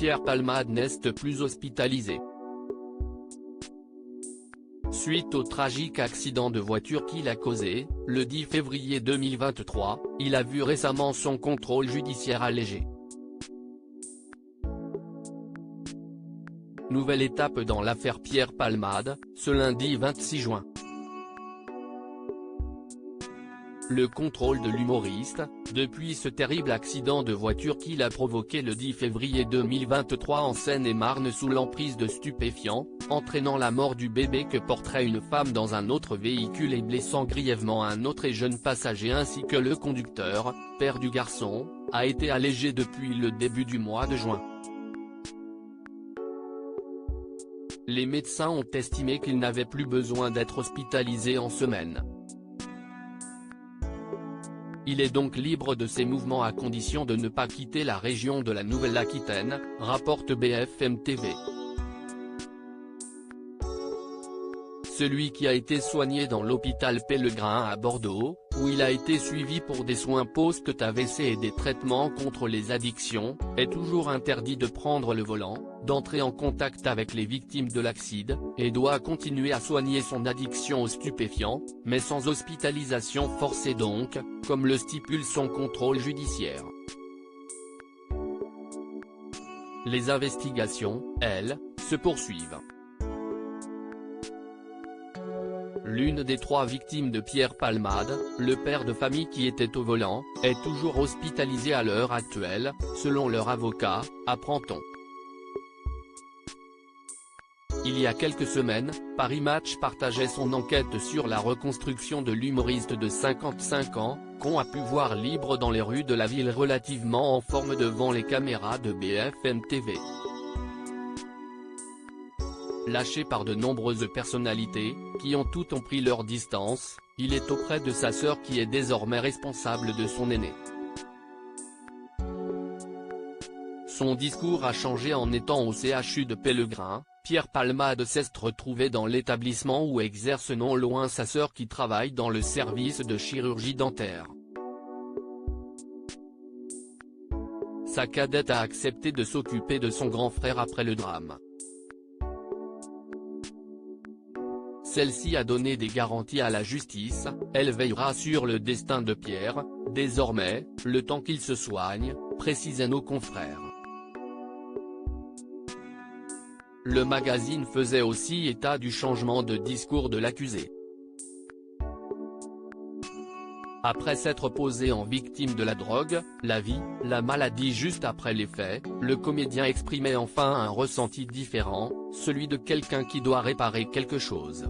Pierre Palmade n'est plus hospitalisé. Suite au tragique accident de voiture qu'il a causé, le 10 février 2023, il a vu récemment son contrôle judiciaire allégé. Nouvelle étape dans l'affaire Pierre Palmade, ce lundi 26 juin. Le contrôle de l'humoriste, depuis ce terrible accident de voiture qu'il a provoqué le 10 février 2023 en Seine-et-Marne sous l'emprise de stupéfiants, entraînant la mort du bébé que porterait une femme dans un autre véhicule et blessant grièvement un autre et jeune passager ainsi que le conducteur, père du garçon, a été allégé depuis le début du mois de juin. Les médecins ont estimé qu'il n'avait plus besoin d'être hospitalisé en semaine. Il est donc libre de ses mouvements à condition de ne pas quitter la région de la Nouvelle-Aquitaine, rapporte BFM TV. Celui qui a été soigné dans l'hôpital Pellegrin à Bordeaux, où il a été suivi pour des soins post-AVC et des traitements contre les addictions, est toujours interdit de prendre le volant, d'entrer en contact avec les victimes de l'accident, et doit continuer à soigner son addiction aux stupéfiants, mais sans hospitalisation forcée donc, comme le stipule son contrôle judiciaire. Les investigations, elles, se poursuivent. L'une des 3 victimes de Pierre Palmade, le père de famille qui était au volant, est toujours hospitalisé à l'heure actuelle, selon leur avocat, apprend-on. Il y a quelques semaines, Paris Match partageait son enquête sur la reconstruction de l'humoriste de 55 ans, qu'on a pu voir libre dans les rues de la ville relativement en forme devant les caméras de BFM TV. Lâché par de nombreuses personnalités, qui ont pris leur distance, il est auprès de sa sœur qui est désormais responsable de son aîné. Son discours a changé en étant au CHU de Pellegrin. Pierre Palmade s'est retrouvé dans l'établissement où exerce non loin sa sœur qui travaille dans le service de chirurgie dentaire. Sa cadette a accepté de s'occuper de son grand frère après le drame. Celle-ci a donné des garanties à la justice, elle veillera sur le destin de Pierre, désormais, le temps qu'il se soigne, précisaient nos confrères. Le magazine faisait aussi état du changement de discours de l'accusé. Après s'être posé en victime de la drogue, la vie, la maladie juste après les faits, le comédien exprimait enfin un ressenti différent, celui de quelqu'un qui doit réparer quelque chose.